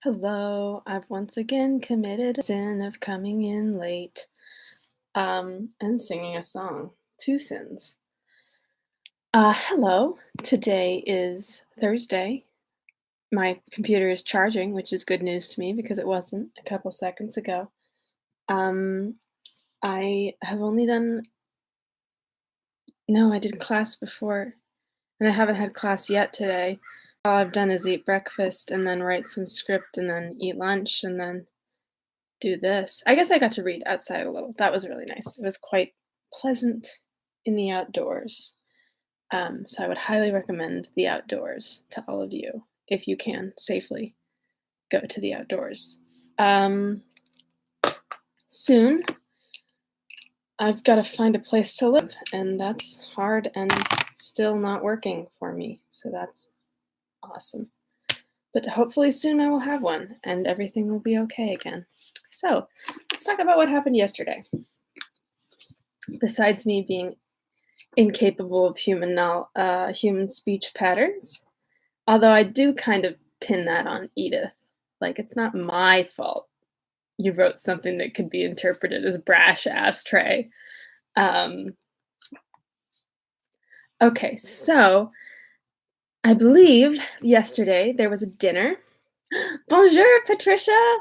Hello, I've once again committed a sin of coming in late, and singing a song. Two sins. Hello. Today is Thursday. My computer is charging, which is good news to me because it wasn't a couple seconds ago. Um, I have only done no, I did class before, and I haven't had class yet today. All I've done is eat breakfast and then write some script and then eat lunch and then do this. I guess I got to read outside a little. That was really nice. It was quite pleasant in the outdoors. So I would highly recommend the outdoors to all of you if you can safely go to the outdoors. Um, Soon, I've got to find a place to live, and that's hard and still not working for me. So that's awesome. But hopefully soon I will have one and everything will be okay again. So let's talk about what happened yesterday. Besides me being incapable of human speech patterns, although I do kind of pin that on Edith. Like, it's not my fault you wrote something that could be interpreted as brash ashtray. Okay, so I believe yesterday there was a dinner. Bonjour, Patricia.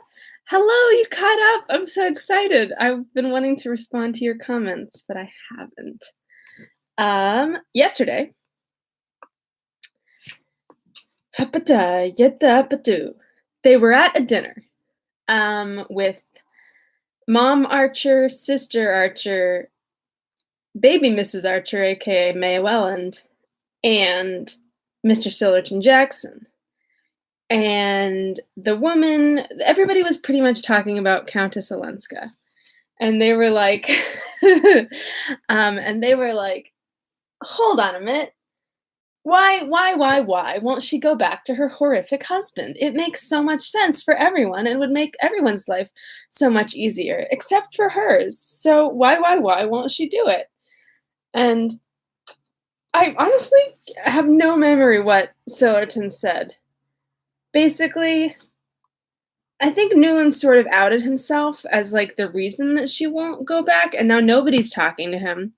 Hello, you caught up. I'm so excited. I've been wanting to respond to your comments, but I haven't. Yesterday, they were at a dinner with Mom Archer, Sister Archer, Baby Mrs. Archer, aka Mae Welland, and Mr. Sillerton Jackson. And the woman, everybody was pretty much talking about Countess Olenska. And they were like, hold on a minute. Why won't she go back to her horrific husband? It makes so much sense for everyone and would make everyone's life so much easier, except for hers. So why won't she do it? And I honestly have no memory what Sillerton said. Basically, I think Newland sort of outed himself as like the reason that she won't go back, and now nobody's talking to him.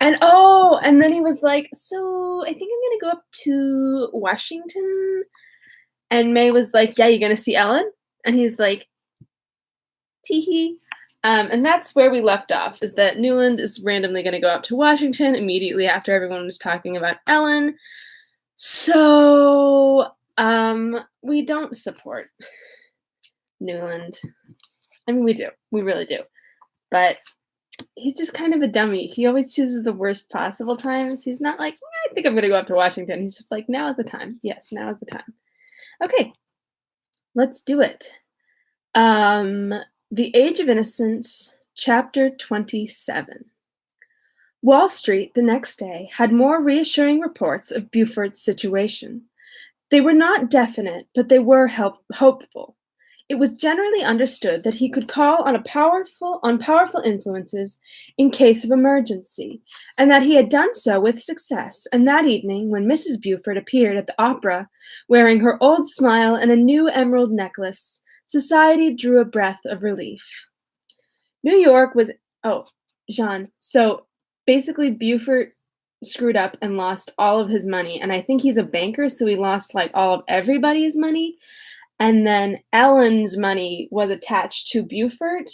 And then he was like, "So I think I'm gonna go up to Washington." And May was like, "Yeah, you gonna see Ellen?" And he's like, "Teehee." And that's where we left off, is that Newland is randomly gonna go up to Washington immediately after everyone was talking about Ellen. So, we don't support Newland. I mean, we do. We really do. But he's just kind of a dummy. He always chooses the worst possible times. He's not like, I think I'm going to go up to Washington. He's just like, now is the time. Yes, now is the time. Okay, let's do it. The Age of Innocence Chapter 27. Wall Street the next day had more reassuring reports of Beaufort's situation. They were not definite, but they were hopeful. It was generally understood that he could call on powerful influences in case of emergency, and that he had done so with success. And that evening, when Mrs. Beaufort appeared at the opera, wearing her old smile and a new emerald necklace, society drew a breath of relief. New York was Jean. So basically, Beaufort screwed up and lost all of his money, and I think he's a banker, so he lost like all of everybody's money. And then Ellen's money was attached to Beaufort,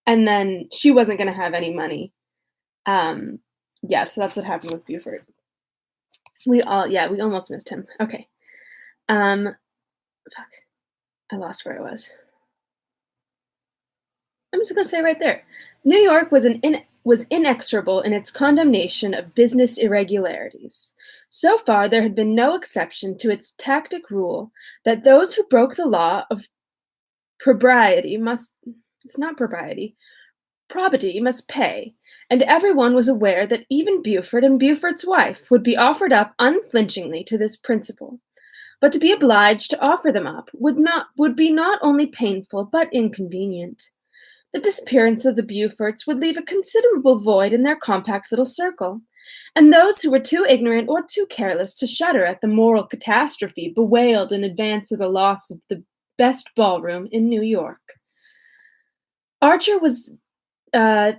and then she wasn't going to have any money. So that's what happened with Beaufort. We almost missed him. Okay. Fuck. I lost where I was. I'm just going to say right there. New York was inexorable in its condemnation of business irregularities. So far, there had been no exception to its tacit rule that those who broke the law of probity must pay, and everyone was aware that even Beaufort and Beaufort's wife would be offered up unflinchingly to this principle. But to be obliged to offer them up would be not only painful but inconvenient. The disappearance of the Beauforts would leave a considerable void in their compact little circle, and those who were too ignorant or too careless to shudder at the moral catastrophe bewailed in advance of the loss of the best ballroom in New York. Archer was uh,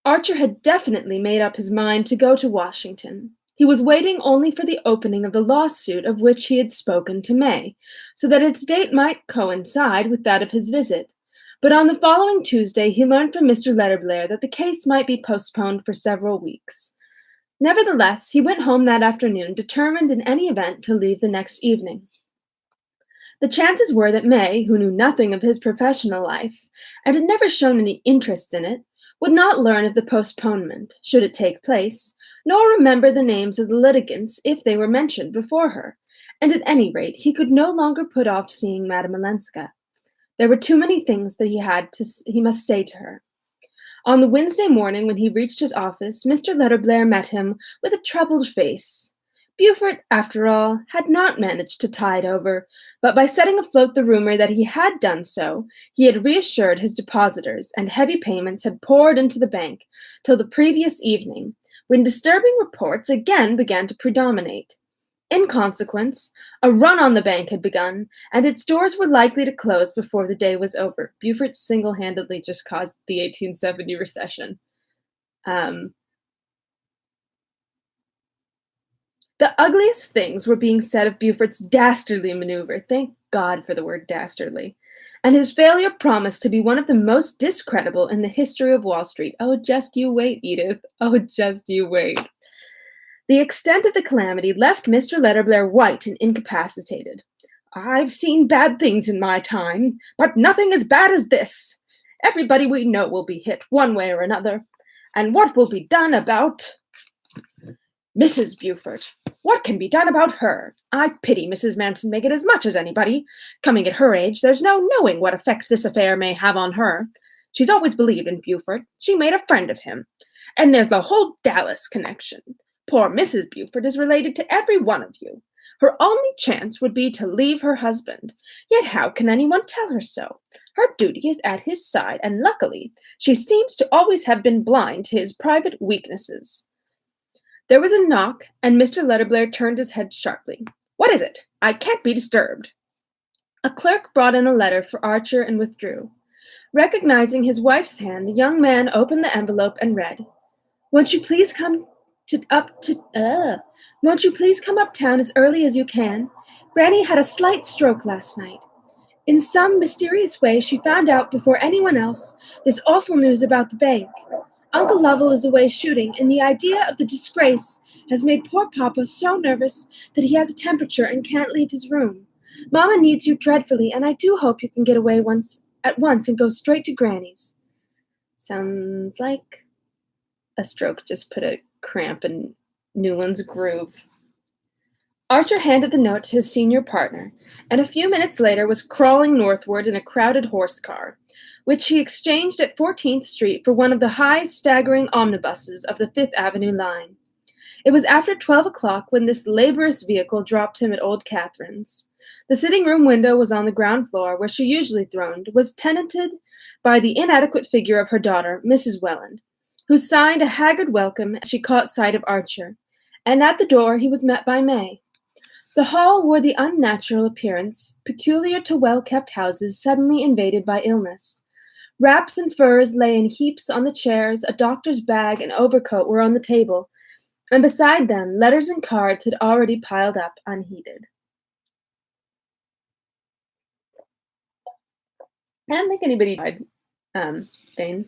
Archer had definitely made up his mind to go to Washington. He was waiting only for the opening of the lawsuit of which he had spoken to May, so that its date might coincide with that of his visit. But on the following Tuesday, he learned from Mr. Letterblair that the case might be postponed for several weeks. Nevertheless, he went home that afternoon, determined in any event to leave the next evening. The chances were that May, who knew nothing of his professional life, and had never shown any interest in it, would not learn of the postponement, should it take place, nor remember the names of the litigants if they were mentioned before her, and at any rate he could no longer put off seeing Madame Olenska. There were too many things that he must say to her. On the Wednesday morning, when he reached his office, Mr. Letterblair met him with a troubled face. Beaufort, after all, had not managed to tide over, but by setting afloat the rumor that he had done so, he had reassured his depositors, and heavy payments had poured into the bank till the previous evening, when disturbing reports again began to predominate. In consequence, a run on the bank had begun, and its doors were likely to close before the day was over. Beaufort single-handedly just caused the 1870 recession. The ugliest things were being said of Beaufort's dastardly maneuver, thank God for the word dastardly, and his failure promised to be one of the most discreditable in the history of Wall Street. Oh, just you wait, Edith. Oh, just you wait. The extent of the calamity left Mr. Letterblair white and incapacitated. "I've seen bad things in my time, but nothing as bad as this. Everybody we know will be hit one way or another. And what will be done about Mrs. Beaufort? What can be done about her? I pity Mrs. Manson Mingott as much as anybody. Coming at her age, there's no knowing what effect this affair may have on her. She's always believed in Beaufort. She made a friend of him. And there's the whole Dallas connection. Poor Mrs. Beaufort is related to every one of you. Her only chance would be to leave her husband. Yet how can anyone tell her so? Her duty is at his side, and luckily, she seems to always have been blind to his private weaknesses." There was a knock, and Mr. Letterblair turned his head sharply. "What is it? I can't be disturbed." A clerk brought in a letter for Archer and withdrew. Recognizing his wife's hand, the young man opened the envelope and read, Won't you please come uptown as early as you can? Granny had a slight stroke last night. In some mysterious way, she found out before anyone else this awful news about the bank. Uncle Lovell is away shooting, and the idea of the disgrace has made poor Papa so nervous that he has a temperature and can't leave his room. Mama needs you dreadfully, and I do hope you can get away at once and go straight to Granny's. Sounds like a stroke just put a cramp in Newland's groove. Archer handed the note to his senior partner, and a few minutes later was crawling northward in a crowded horse car, which he exchanged at 14th Street for one of the high, staggering omnibuses of the Fifth Avenue line. It was after 12 o'clock when this laborious vehicle dropped him at Old Catherine's. The sitting-room window was on the ground floor, where she usually throned, was tenanted by the inadequate figure of her daughter, Mrs. Welland, who signed a haggard welcome as she caught sight of Archer, and at the door he was met by May. The hall wore the unnatural appearance peculiar to well-kept houses suddenly invaded by illness. Wraps and furs lay in heaps on the chairs, a doctor's bag and overcoat were on the table, and beside them letters and cards had already piled up unheeded. I don't think anybody died, Dane.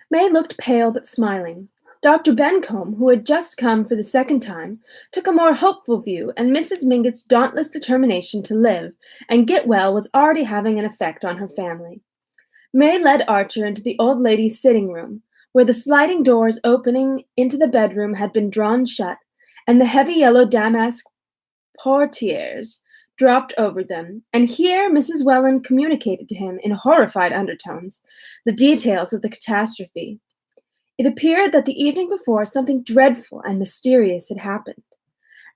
May looked pale but smiling. Dr. Bencomb, who had just come for the second time, took a more hopeful view, and Mrs. Mingott's dauntless determination to live and get well was already having an effect on her family. May led Archer into the old lady's sitting room, where the sliding doors opening into the bedroom had been drawn shut, and the heavy yellow damask portieres dropped over them, and here Mrs. Welland communicated to him in horrified undertones the details of the catastrophe. It appeared that the evening before something dreadful and mysterious had happened.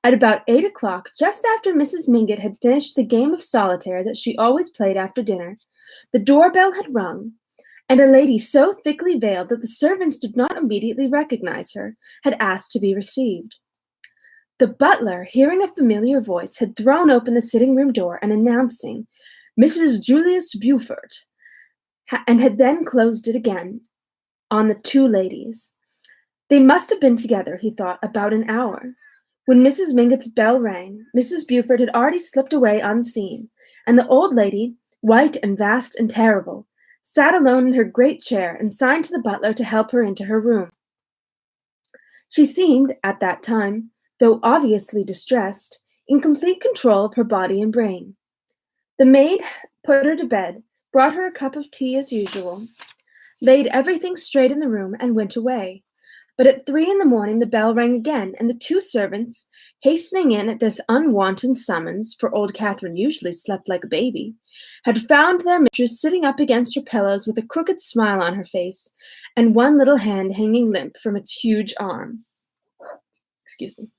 At about 8 o'clock, just after Mrs. Mingott had finished the game of solitaire that she always played after dinner, the doorbell had rung, and a lady so thickly veiled that the servants did not immediately recognize her had asked to be received. The butler, hearing a familiar voice, had thrown open the sitting-room door and announcing, "Mrs. Julius Beaufort," and had then closed it again on the two ladies. They must have been together, he thought, about an hour. When Mrs. Mingott's bell rang, Mrs. Beaufort had already slipped away unseen, and the old lady, white and vast and terrible, sat alone in her great chair and signed to the butler to help her into her room. She seemed, at that time, though obviously distressed, in complete control of her body and brain. The maid put her to bed, brought her a cup of tea as usual, laid everything straight in the room, and went away. But at 3 in the morning the bell rang again, and the two servants, hastening in at this unwonted summons, for old Catherine usually slept like a baby, had found their mistress sitting up against her pillows with a crooked smile on her face, and one little hand hanging limp from its huge arm. Excuse me.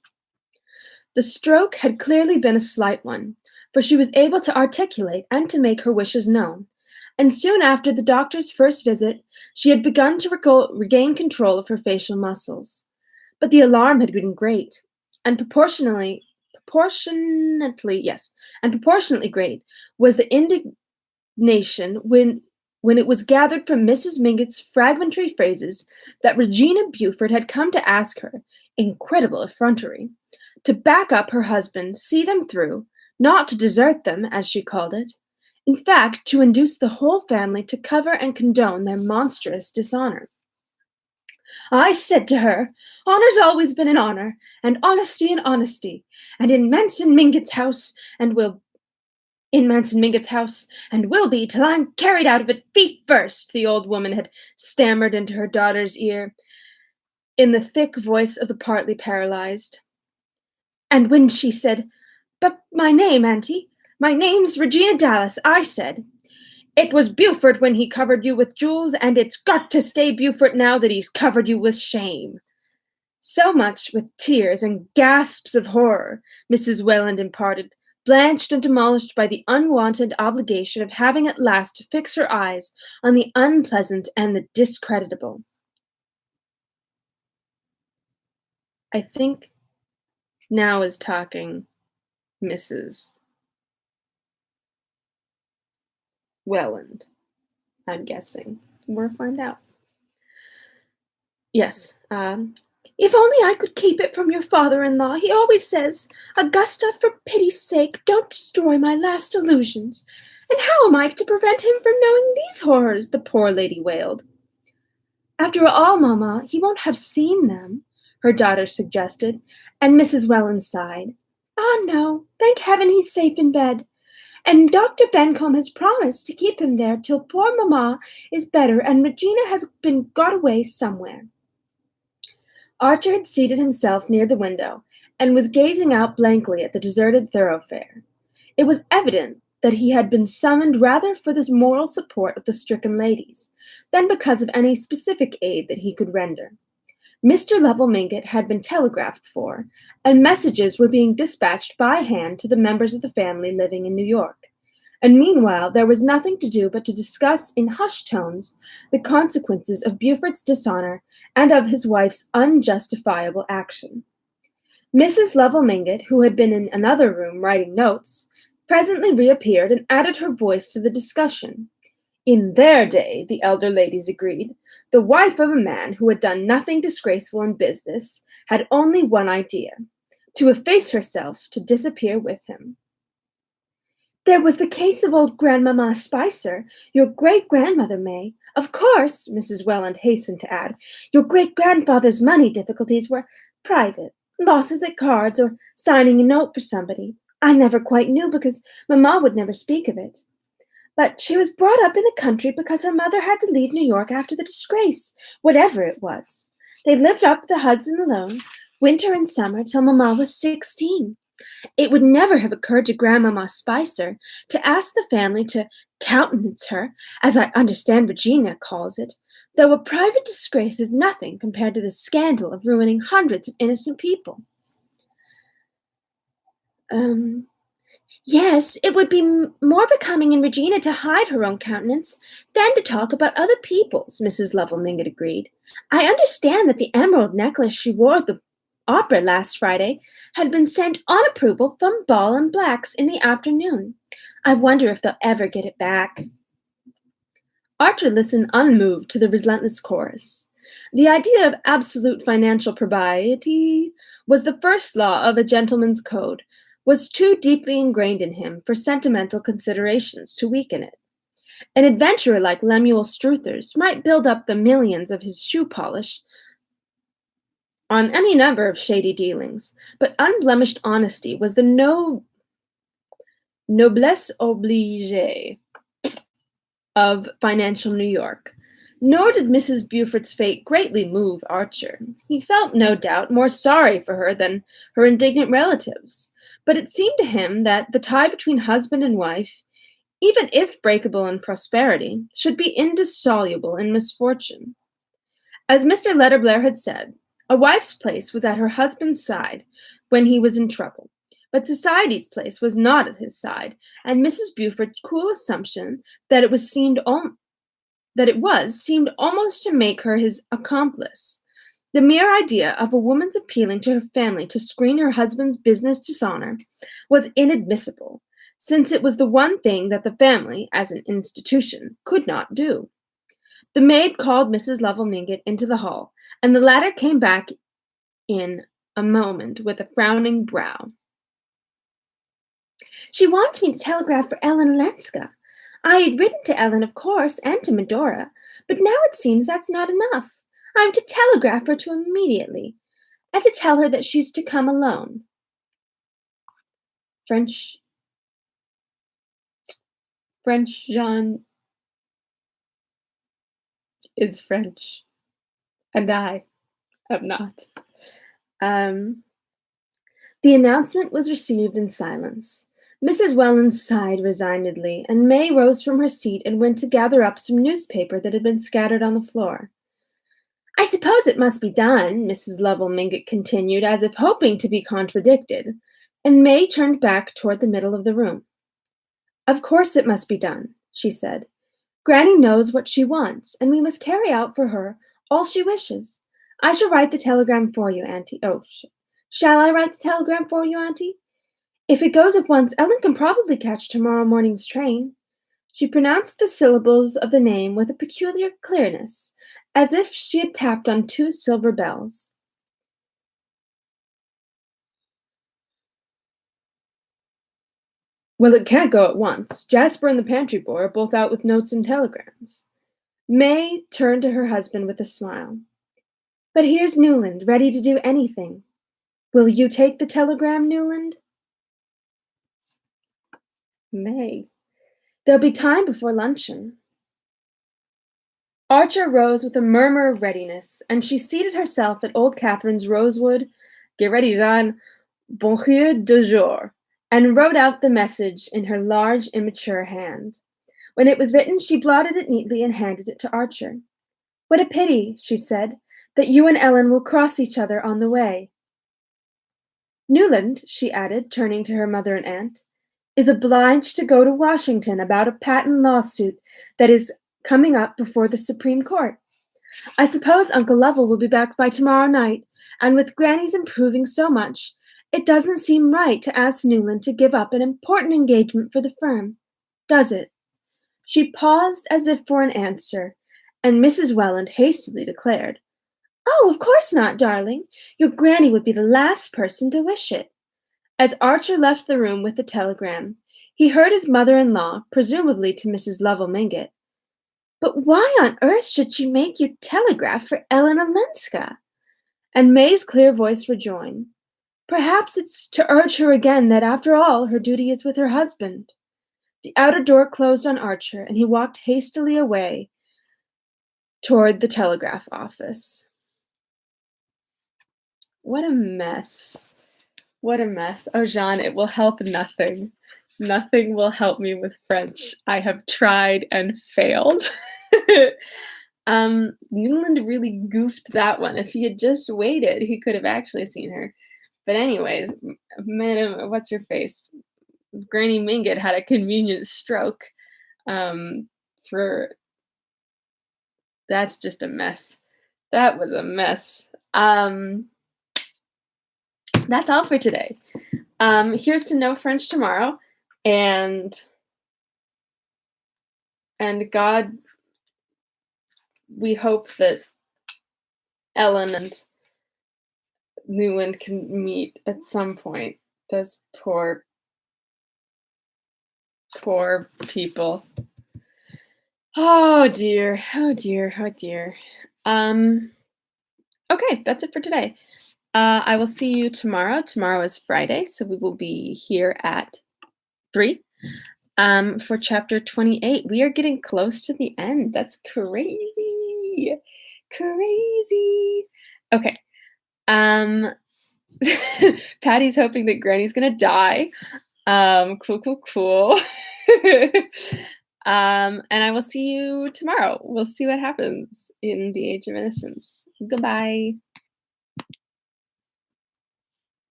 The stroke had clearly been a slight one, for she was able to articulate and to make her wishes known, and soon after the doctor's first visit she had begun to regain control of her facial muscles. But the alarm had been great, and proportionately great was the indignation when it was gathered from Mrs. Mingott's fragmentary phrases that Regina Beaufort had come to ask her, incredible effrontery, to back up her husband, see them through, not to desert them, as she called it. In fact, to induce the whole family to cover and condone their monstrous dishonor. I said to her, honor's always been an honor, and honesty, and in Manson Mingott's house, and will be till I'm carried out of it feet first, the old woman had stammered into her daughter's ear, in the thick voice of the partly paralyzed. And when she said, "But my name, auntie, my name's Regina Dallas," I said, "It was Beaufort when he covered you with jewels, and it's got to stay Beaufort now that he's covered you with shame." So much, with tears and gasps of horror, Mrs. Welland imparted, blanched and demolished by the unwonted obligation of having at last to fix her eyes on the unpleasant and the discreditable. I think now is talking Mrs. Welland, I'm guessing. We'll find out. Yes, if only I could keep it from your father-in-law. He always says, "Augusta, for pity's sake, don't destroy my last illusions." And how am I to prevent him from knowing these horrors? The poor lady wailed. After all, Mamma, he won't have seen them, her daughter suggested, and Mrs. Welland sighed. Ah, no, thank heaven he's safe in bed. And Dr. Bencomb has promised to keep him there till poor Mamma is better and Regina has been got away somewhere. Archer had seated himself near the window and was gazing out blankly at the deserted thoroughfare. It was evident that he had been summoned rather for the moral support of the stricken ladies than because of any specific aid that he could render. Mr. Lovell Mingott had been telegraphed for, and messages were being dispatched by hand to the members of the family living in New York. And meanwhile there was nothing to do but to discuss in hushed tones the consequences of Beaufort's dishonor and of his wife's unjustifiable action. Mrs. Lovell Mingott, who had been in another room writing notes, presently reappeared and added her voice to the discussion. In their day, the elder ladies agreed, the wife of a man who had done nothing disgraceful in business had only one idea, to efface herself, to disappear with him. There was the case of old Grandmamma Spicer, your great-grandmother, May. Of course, Mrs. Welland hastened to add, your great-grandfather's money difficulties were private, losses at cards or signing a note for somebody. I never quite knew because Mamma would never speak of it. But she was brought up in the country because her mother had to leave New York after the disgrace, whatever it was. They lived up the Hudson alone, winter and summer, till Mamma was 16. It would never have occurred to Grandmamma Spicer to ask the family to countenance her, as I understand Regina calls it, though a private disgrace is nothing compared to the scandal of ruining hundreds of innocent people. Yes, it would be more becoming in Regina to hide her own countenance than to talk about other people's, Mrs. Lovell Mingott agreed. I understand that the emerald necklace she wore at the Opera last Friday had been sent on approval from Ball and Black's in the afternoon. I wonder if they'll ever get it back. Archer listened unmoved to the relentless chorus. The idea of absolute financial propriety was the first law of a gentleman's code, was too deeply ingrained in him for sentimental considerations to weaken it. An adventurer like Lemuel Struthers might build up the millions of his shoe polish on any number of shady dealings, but unblemished honesty was the noblesse oblige of financial New York. Nor did Mrs. Beaufort's fate greatly move Archer. He felt, no doubt, more sorry for her than her indignant relatives, but it seemed to him that the tie between husband and wife, even if breakable in prosperity, should be indissoluble in misfortune. As Mr. Letterblair had said, a wife's place was at her husband's side when he was in trouble, but society's place was not at his side, and Mrs. Beaufort's cool assumption that it seemed almost to make her his accomplice. The mere idea of a woman's appealing to her family to screen her husband's business dishonor was inadmissible, since it was the one thing that the family, as an institution, could not do. The maid called Mrs. Lovell Mingott into the hall, and the latter came back in a moment with a frowning brow. She wants me to telegraph for Ellen Olenska. I had written to Ellen, of course, and to Medora, but now it seems that's not enough. I'm to telegraph her to immediately, and to tell her that she's to come alone. French Jean is French, and I am not. The announcement was received in silence. Mrs. Welland sighed resignedly, and May rose from her seat and went to gather up some newspaper that had been scattered on the floor. I suppose it must be done, Mrs. Lovell Mingott continued, as if hoping to be contradicted, and May turned back toward the middle of the room. Of course it must be done, she said. Granny knows what she wants, and we must carry out for her all she wishes. I shall write the telegram for you, Auntie. Shall I write the telegram for you, Auntie? If it goes at once, Ellen can probably catch tomorrow morning's train. She pronounced the syllables of the name with a peculiar clearness, as if she had tapped on two silver bells. Well, it can't go at once. Jasper and the pantry boy are both out with notes and telegrams. May turned to her husband with a smile. But here's Newland, ready to do anything. Will you take the telegram, Newland? May. There'll be time before luncheon. Archer rose with a murmur of readiness, and she seated herself at old Catherine's rosewood, get ready, Jean, bonjour de jour, and wrote out the message in her large, immature hand. When it was written, she blotted it neatly and handed it to Archer. What a pity, she said, that you and Ellen will cross each other on the way. Newland, she added, turning to her mother and aunt, is obliged to go to Washington about a patent lawsuit that is coming up before the Supreme Court. I suppose Uncle Lovell will be back by tomorrow night, and with Granny's improving so much, it doesn't seem right to ask Newland to give up an important engagement for the firm, does it? She paused as if for an answer, and Mrs. Welland hastily declared, Oh, of course not, darling. Your Granny would be the last person to wish it. As Archer left the room with the telegram, he heard his mother-in-law, presumably to Mrs. Lovell Mingott, But why on earth should she make you telegraph for Ellen Olenska? And May's clear voice rejoined, Perhaps it's to urge her again that after all her duty is with her husband. The outer door closed on Archer, and he walked hastily away toward the telegraph office. What a mess. What a mess. Oh, Jean, it will help nothing. Nothing will help me with French. I have tried and failed. Newland really goofed that one. If he had just waited, he could have actually seen her. But anyways, Madam, what's her face? Granny Mingott had a convenient stroke. That's just a mess. That was a mess. that's all for today. Here's to no French tomorrow, and God, we hope that Ellen and Newland can meet at some point. Those poor people. Oh dear. Oh dear. Oh dear. Um, okay, that's it for today. I will see you tomorrow. Tomorrow is Friday, so we will be here at 3 for chapter 28. We are getting close to the end. That's crazy. Crazy. Okay. Um Patty's hoping that Granny's gonna die. Cool, cool, cool. And I will see you tomorrow. We'll see what happens in the Age of Innocence. Goodbye.